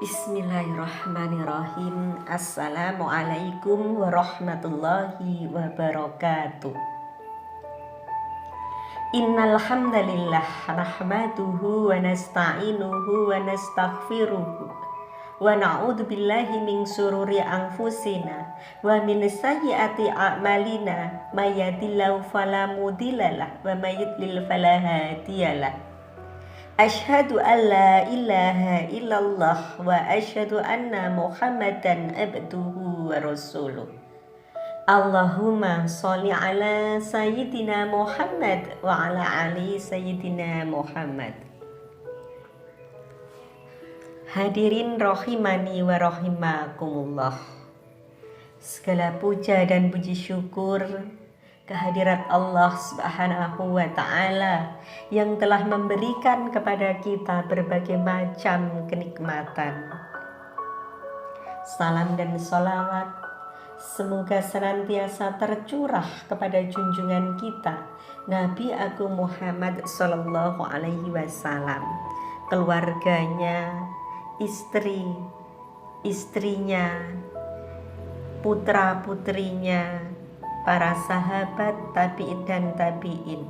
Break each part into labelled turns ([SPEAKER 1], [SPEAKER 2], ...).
[SPEAKER 1] Bismillahirrahmanirrahim. Assalamualaikum warahmatullahi wabarakatuh. Innal hamdalillah nahmaduhu wa nasta'inuhu wa nastaghfiruh wa na'udzu billahi min syururi anfusina wa min sayyiati a'malina may yahdihillahu fala mudhillalah wa may yudlil fala hadiyalah. Asyhadu an la ilaha illallah wa asyhadu anna Muhammadan abduhu wa rasuluh. Allahumma sholli ala sayyidina Muhammad wa ala ali sayyidina Muhammad. Hadirin rahimani wa rahimakumullah. Segala puja dan puji syukur kehadirat Allah Subhanahu wa Ta'ala yang telah memberikan kepada kita berbagai macam kenikmatan. Salam dan sholawat semoga senantiasa tercurah kepada junjungan kita Nabi Agung Muhammad Sallallahu Alaihi Wasallam, keluarganya, istrinya, putra-putrinya, para sahabat tabi'in dan tabi'in,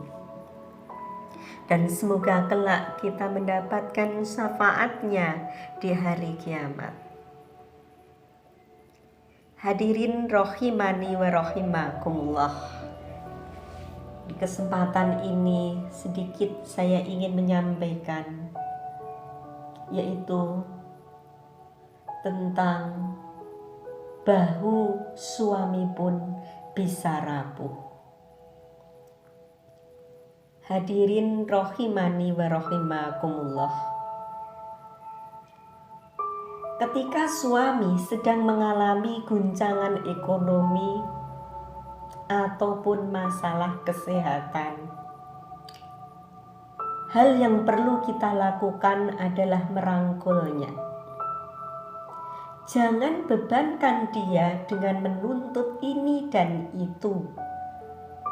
[SPEAKER 1] dan semoga kelak kita mendapatkan syafaatnya di hari kiamat. Hadirin rahimani wa rahimakumullah. Di kesempatan ini sedikit saya ingin menyampaikan, yaitu tentang bahu suami pun bisa rapuh. Hadirin rahimani wa rahimakumullah. Ketika suami sedang mengalami guncangan ekonomi ataupun masalah kesehatan, hal yang perlu kita lakukan adalah merangkulnya. Jangan bebankan dia dengan menuntut ini dan itu,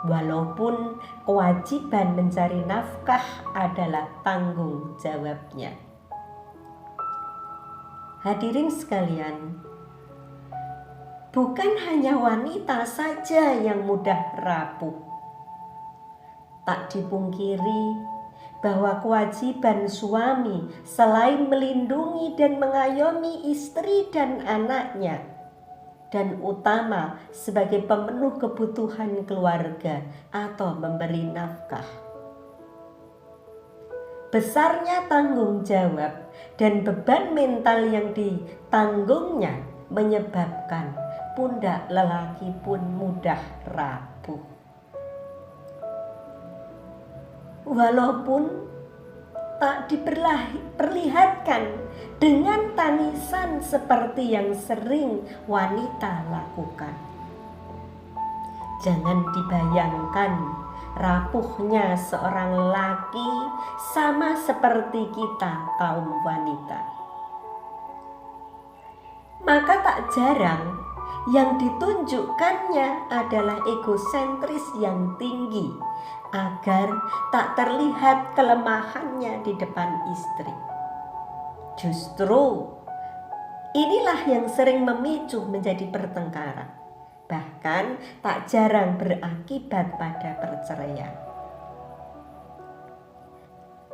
[SPEAKER 1] walaupun kewajiban mencari nafkah adalah tanggung jawabnya. Hadirin sekalian, bukan hanya wanita saja yang mudah rapuh. Tak dipungkiri bahwa kewajiban suami selain melindungi dan mengayomi istri dan anaknya, dan utama sebagai pemenuh kebutuhan keluarga atau memberi nafkah. Besarnya tanggung jawab dan beban mental yang ditanggungnya menyebabkan pundak lelaki pun mudah rapuh. Walaupun tak diperlihatkan dengan tangisan seperti yang sering wanita lakukan. Jangan dibayangkan rapuhnya seorang lelaki sama seperti kita kaum wanita. Maka tak jarang yang ditunjukkannya adalah egosentris yang tinggi agar tak terlihat kelemahannya di depan istri. Justru inilah yang sering memicu menjadi pertengkaran, bahkan tak jarang berakibat pada perceraian.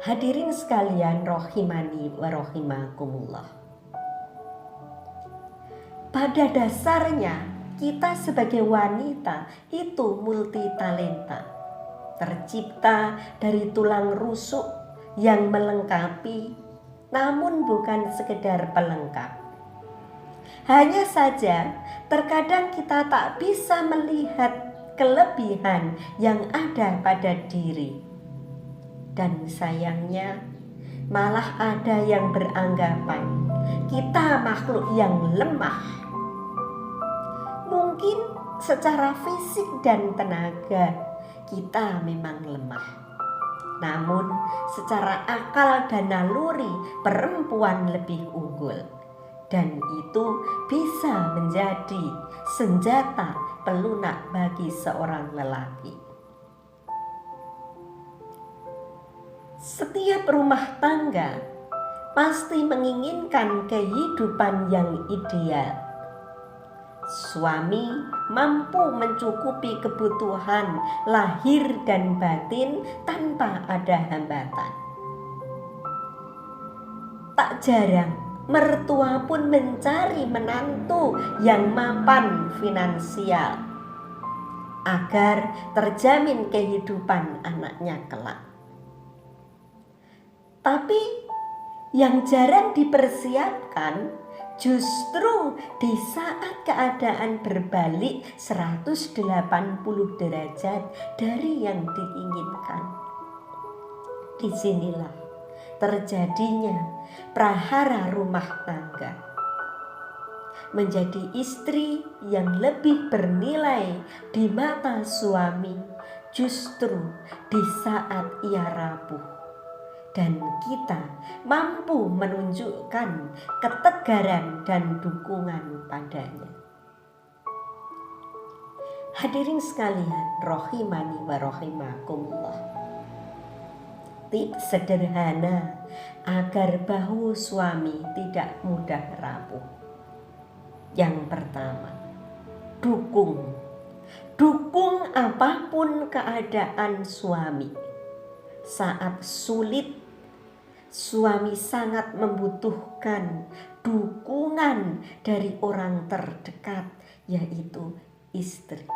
[SPEAKER 1] Hadirin sekalian rahimani wa rahimakumullah. Pada dasarnya kita sebagai wanita itu multi talenta, tercipta dari tulang rusuk yang melengkapi, namun bukan sekedar pelengkap. Hanya saja terkadang kita tak bisa melihat kelebihan yang ada pada diri, dan sayangnya malah ada yang beranggapan kita makhluk yang lemah. Mungkin secara fisik dan tenaga kita memang lemah, namun secara akal dan naluri perempuan lebih unggul, dan itu bisa menjadi senjata pelunak bagi seorang lelaki. Setiap rumah tangga pasti menginginkan kehidupan yang ideal. Suami mampu mencukupi kebutuhan lahir dan batin tanpa ada hambatan. Tak jarang mertua pun mencari menantu yang mapan finansial agar terjamin kehidupan anaknya kelak. Tapi yang jarang dipersiapkan justru di saat keadaan berbalik 180 derajat dari yang diinginkan. Disinilah terjadinya prahara rumah tangga. Menjadi istri yang lebih bernilai di mata suami justru di saat ia rapuh. Dan kita mampu menunjukkan ketegaran dan dukungan padanya. Hadirin sekalian, rohimani wa rohimakumullah. Tips sederhana agar bahu suami tidak mudah rapuh. Yang pertama, dukung apapun keadaan suami. Saat sulit, suami sangat membutuhkan dukungan dari orang terdekat, yaitu istri.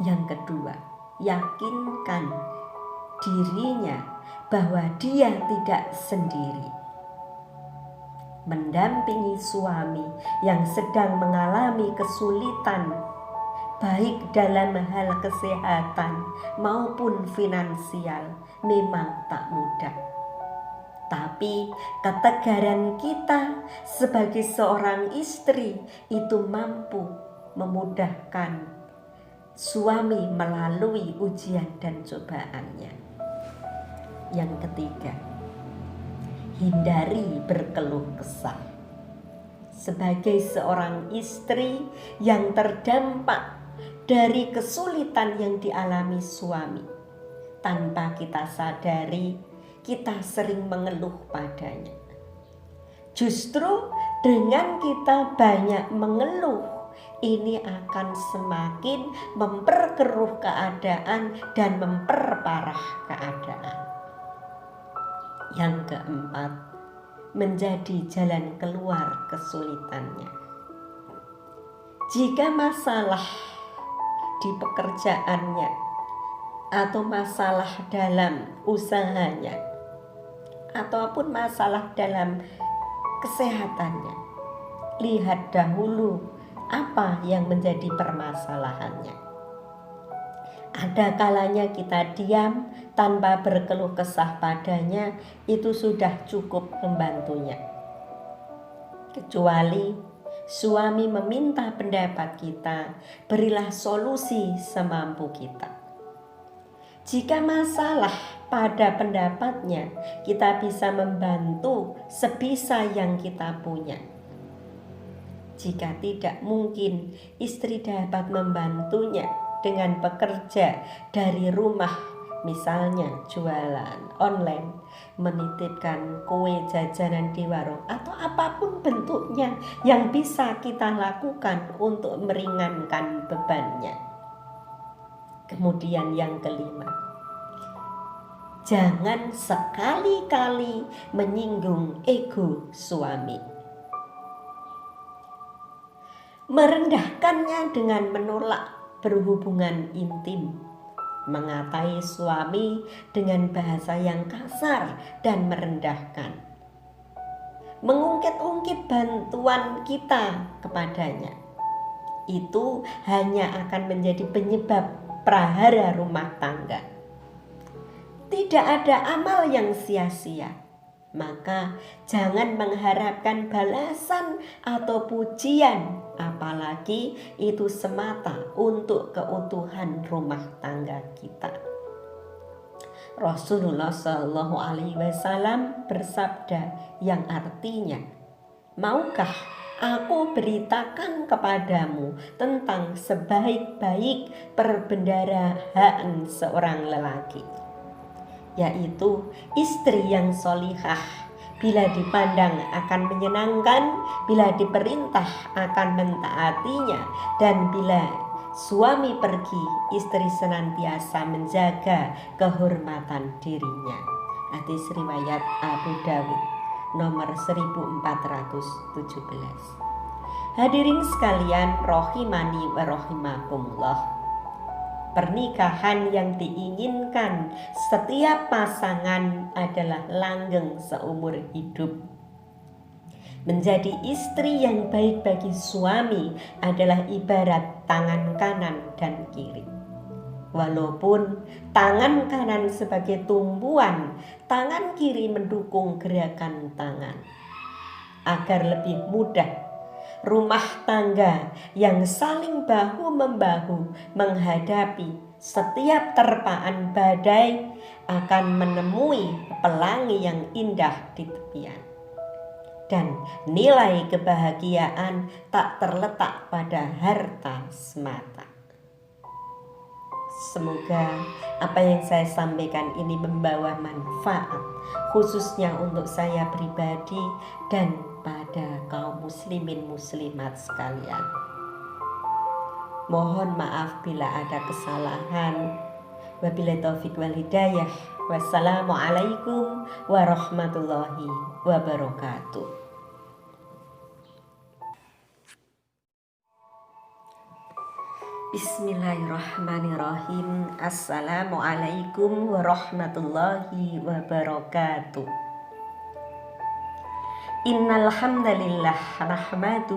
[SPEAKER 1] Yang kedua, yakinkan dirinya bahwa dia tidak sendiri. Mendampingi suami yang sedang mengalami kesulitan, baik dalam hal kesehatan maupun finansial, memang tak mudah. Tapi ketegaran kita sebagai seorang istri itu mampu memudahkan suami melalui ujian dan cobaannya. Yang ketiga, hindari berkeluh kesah. Sebagai seorang istri yang terdampak dari kesulitan yang dialami suami, tanpa kita sadari, kita sering mengeluh padanya. Justru dengan kita banyak mengeluh, ini akan semakin memperkeruh keadaan dan memperparah keadaan. Yang keempat, menjadi jalan keluar kesulitannya. Jika masalah di pekerjaannya atau masalah dalam usahanya ataupun masalah dalam kesehatannya, lihat dahulu apa yang menjadi permasalahannya. Ada kalanya kita diam tanpa berkeluh kesah padanya, itu sudah cukup membantunya. Kecuali suami meminta pendapat kita, berilah solusi semampu kita. Jika masalah pada pendapatnya, kita bisa membantu sebisa yang kita punya. Jika tidak, mungkin istri dapat membantunya dengan bekerja dari rumah, misalnya jualan online, menitipkan kue jajanan di warung, atau apapun bentuknya yang bisa kita lakukan untuk meringankan bebannya. Kemudian yang kelima, jangan sekali-kali menyinggung ego suami. Merendahkannya dengan menolak berhubungan intim, mengatai suami dengan bahasa yang kasar dan merendahkan, mengungkit-ungkit bantuan kita kepadanya, itu hanya akan menjadi penyebab prahara rumah tangga. Tidak ada amal yang sia-sia, maka jangan mengharapkan balasan atau pujian, apalagi itu semata untuk keutuhan rumah tangga kita. Rasulullah Shallallahu Alaihi Wasallam bersabda yang artinya, maukah aku beritakan kepadamu tentang sebaik-baik perbendaharaan seorang lelaki? yaitu istri yang solihah, bila dipandang akan menyenangkan, bila diperintah akan mentaatinya, dan bila suami pergi, istri senantiasa menjaga kehormatan dirinya. Hadis riwayat Abu Dawud nomor 1417. Hadirin sekalian rahimani wa rahimakumullah. Pernikahan yang diinginkan setiap pasangan adalah langgeng seumur hidup. Menjadi istri yang baik bagi suami adalah ibarat tangan kanan dan kiri. Walaupun tangan kanan sebagai tumpuan, tangan kiri mendukung gerakan tangan. Agar lebih mudah, rumah tangga yang saling bahu-membahu menghadapi setiap terpaan badai akan menemui pelangi yang indah di tepian. Dan nilai kebahagiaan tak terletak pada harta semata. Semoga apa yang saya sampaikan ini membawa manfaat, khususnya untuk saya pribadi dan pada kaum muslimin muslimat sekalian. Mohon maaf bila ada kesalahan. Wabillahi taufik wal hidayah. Wassalamualaikum warahmatullahi wabarakatuh. Bismillahirrahmanirrahim. Assalamualaikum warahmatullahi wabarakatuh. Innal hamdalillah nahmadu